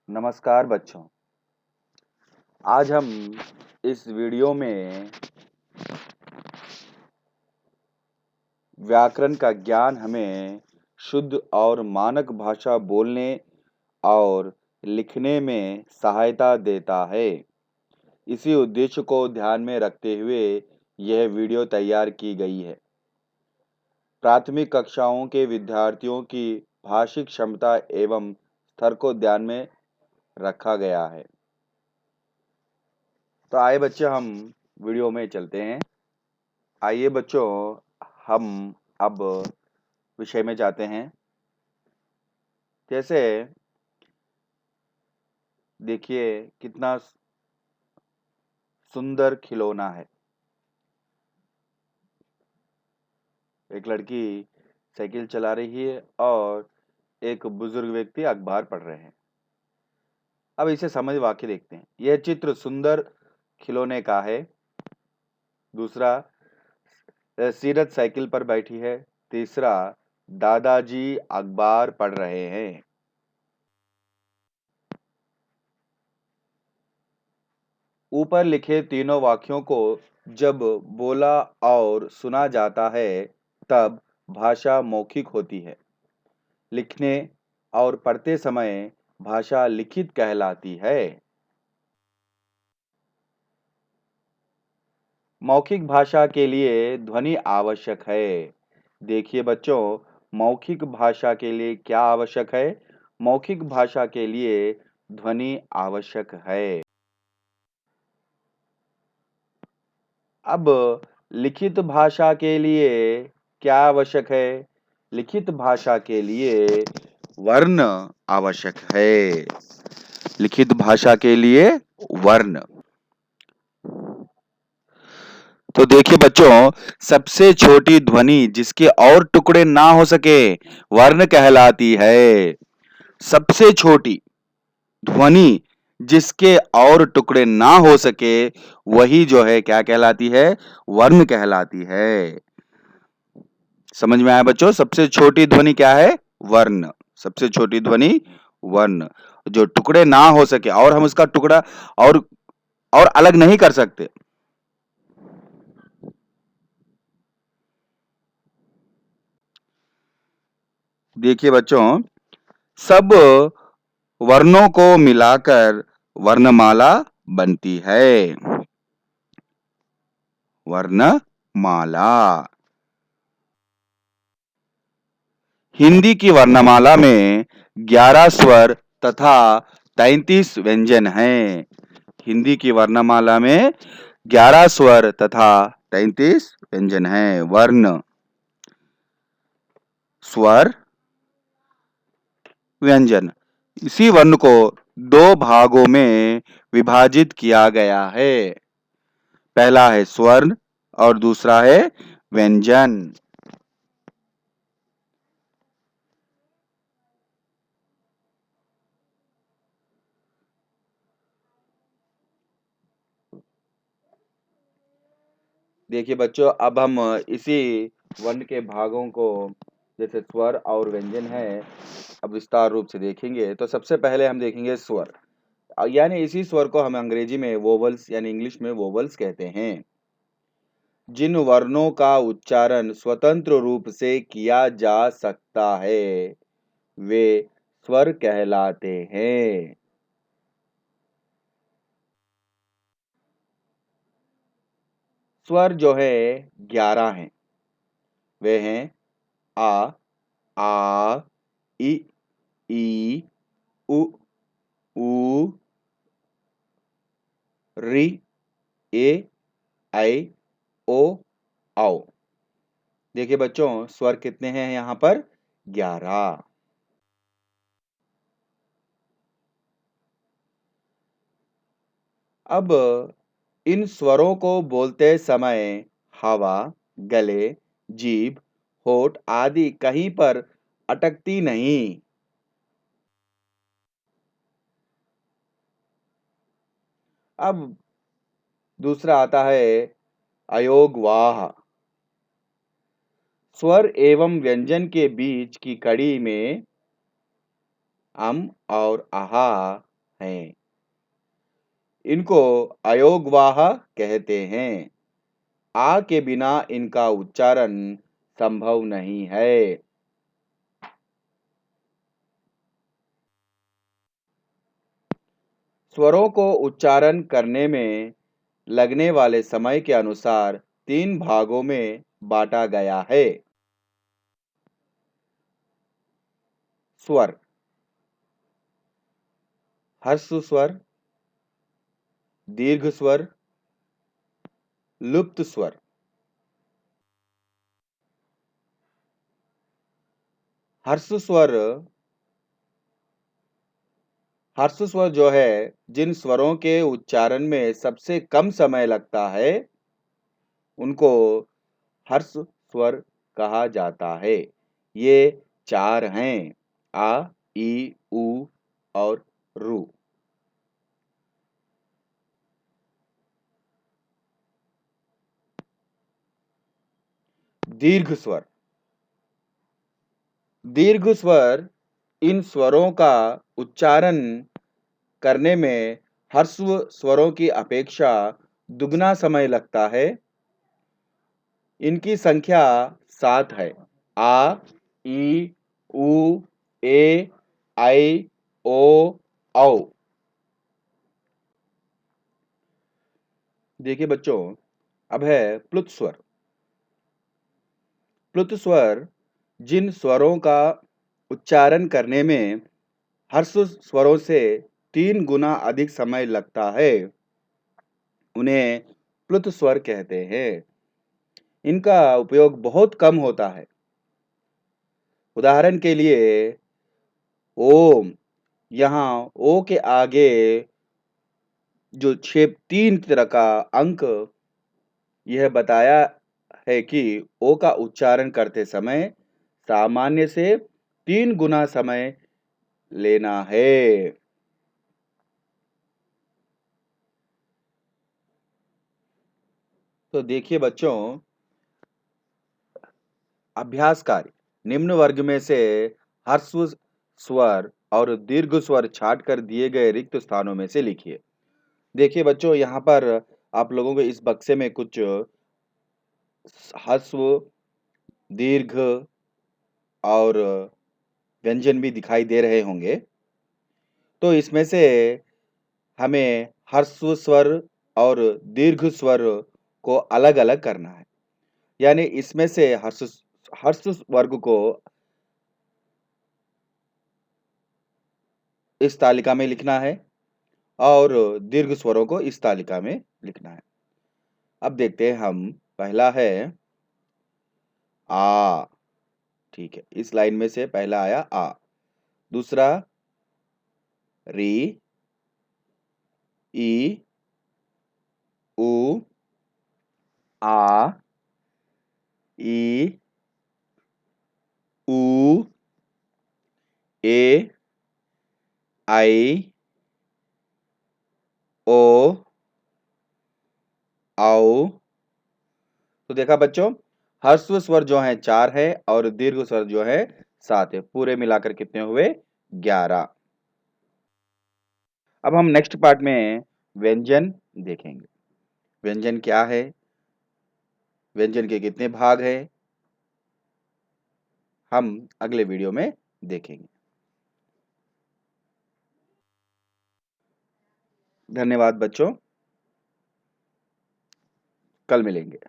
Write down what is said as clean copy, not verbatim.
नमस्कार बच्चों। आज हम इस वीडियो में व्याकरण का ज्ञान हमें शुद्ध और मानक भाषा बोलने और लिखने में सहायता देता है। इसी उद्देश्य को ध्यान में रखते हुए यह वीडियो तैयार की गई है। प्राथमिक कक्षाओं के विद्यार्थियों की भाषिक क्षमता एवं स्तर को ध्यान में रखा गया है। तो आइए बच्चे हम वीडियो में चलते हैं। आइए बच्चों, हम अब विषय में जाते हैं। जैसे देखिए कितना सुंदर खिलौना है। एक लड़की साइकिल चला रही है और एक बुजुर्ग व्यक्ति अखबार पढ़ रहे हैं। अब इसे समझ वाक्य देखते हैं। यह चित्र सुंदर खिलौने का है। दूसरा, सीरत साइकिल पर बैठी है। तीसरा, दादाजी अखबार पढ़ रहे हैं। ऊपर लिखे तीनों वाक्यों को जब बोला और सुना जाता है तब भाषा मौखिक होती है। लिखने और पढ़ते समय भाषा लिखित कहलाती है। मौखिक भाषा के लिए ध्वनि आवश्यक है। देखिए बच्चों, मौखिक भाषा के लिए क्या आवश्यक है? मौखिक भाषा के लिए ध्वनि आवश्यक है। अब लिखित भाषा के लिए क्या आवश्यक है? लिखित भाषा के लिए वर्ण आवश्यक है। लिखित भाषा के लिए वर्ण। तो देखिए बच्चों, सबसे छोटी ध्वनि जिसके और टुकड़े ना हो सके वर्ण कहलाती है। सबसे छोटी ध्वनि जिसके और टुकड़े ना हो सके वही जो है क्या कहलाती है? वर्ण कहलाती है। समझ में आया बच्चों? सबसे छोटी ध्वनि क्या है? वर्ण। सबसे छोटी ध्वनि वर्ण। जो टुकड़े ना हो सके और हम उसका टुकड़ा और अलग नहीं कर सकते। देखिए बच्चों, सब वर्णों को मिलाकर वर्णमाला बनती है। वर्णमाला। हिंदी की वर्णमाला में 11 स्वर तथा 33 व्यंजन हैं। हिंदी की वर्णमाला में 11 स्वर तथा 33 व्यंजन हैं। वर्ण, स्वर, व्यंजन। इसी वर्ण को दो भागों में विभाजित किया गया है। पहला है स्वर्ण और दूसरा है व्यंजन। देखिए बच्चों, अब हम इसी वर्ण के भागों को, जैसे स्वर और व्यंजन है, अब विस्तार रूप से देखेंगे। तो सबसे पहले हम देखेंगे स्वर। यानी इसी स्वर को हम अंग्रेजी में वोवल्स यानी इंग्लिश में वोवल्स कहते हैं। जिन वर्णों का उच्चारण स्वतंत्र रूप से किया जा सकता है वे स्वर कहलाते हैं। स्वर जो है 11 हैं। वे हैं आ, इ, ई, उ, ऊ, रि, ए, ऐ, ओ, औ। देखिए बच्चों, स्वर कितने हैं यहाँ पर? 11। अब इन स्वरों को बोलते समय हवा, गले, जीभ, होठ आदि कहीं पर अटकती नहीं। अब दूसरा आता है अयोगवाह। स्वर एवं व्यंजन के बीच की कड़ी में अम और आहा हैं। इनको अयोगवाह कहते हैं। आ के बिना इनका उच्चारण संभव नहीं है। स्वरों को उच्चारण करने में लगने वाले समय के अनुसार 3 भागों में बांटा गया है। स्वर, ह्रस्व स्वर, दीर्घ स्वर, लुप्त स्वर। ह्रस्व स्वर ह्रस्व स्वर जो है, जिन स्वरों के उच्चारण में सबसे कम समय लगता है, उनको ह्रस्व स्वर कहा जाता है। ये 4 हैं: आ, ई, उ और रू। दीर्घ स्वर। दीर्घ स्वर इन स्वरों का उच्चारण करने में ह्रस्व स्वरों की अपेक्षा दुगना समय लगता है। इनकी संख्या 7 है: आ, ई, उ, ए, आई, ओ, औ। देखिए बच्चों, अब है प्लुत स्वर। प्लुत स्वर जिन स्वरों का उच्चारण करने में ह्रस्व स्वरों से 3 गुना अधिक समय लगता है, उन्हें प्लुत स्वर कहते हैं। इनका उपयोग बहुत कम होता है। उदाहरण के लिए ओम, यहाँ ओ के आगे जो 3 तरह का अंक यह बताया है कि ओ का उच्चारण करते समय सामान्य से 3 गुना समय लेना है। तो देखिए बच्चों, अभ्यास कार्य निम्न वर्ग में से ह्रस्व स्वर और दीर्घ स्वर छांटकर दिए गए रिक्त स्थानों में से लिखिए। देखिए बच्चों, यहाँ पर आप लोगों को इस बक्से में कुछ ह्रस्व, दीर्घ और व्यंजन भी दिखाई दे रहे होंगे। तो इसमें से हमें ह्रस्व स्वर और दीर्घ स्वर को अलग-अलग करना है। यानी इसमें से ह्रस्व वर्ग को इस तालिका में लिखना है और दीर्घ स्वरों को इस तालिका में लिखना है। अब देखते हैं हम। पहला है आ। ठीक है, इस लाइन में से पहला आया आ। दूसरा री, ई, उ, आ, ई, उ, ए, आई, ओ, औ। तो देखा बच्चों, ह्रस्व स्वर जो है 4 है और दीर्घ स्वर जो है 7 है। पूरे मिलाकर कितने हुए? 11। अब हम नेक्स्ट पार्ट में व्यंजन देखेंगे। व्यंजन क्या है? व्यंजन के कितने भाग हैं? हम अगले वीडियो में देखेंगे। धन्यवाद बच्चों। कल मिलेंगे।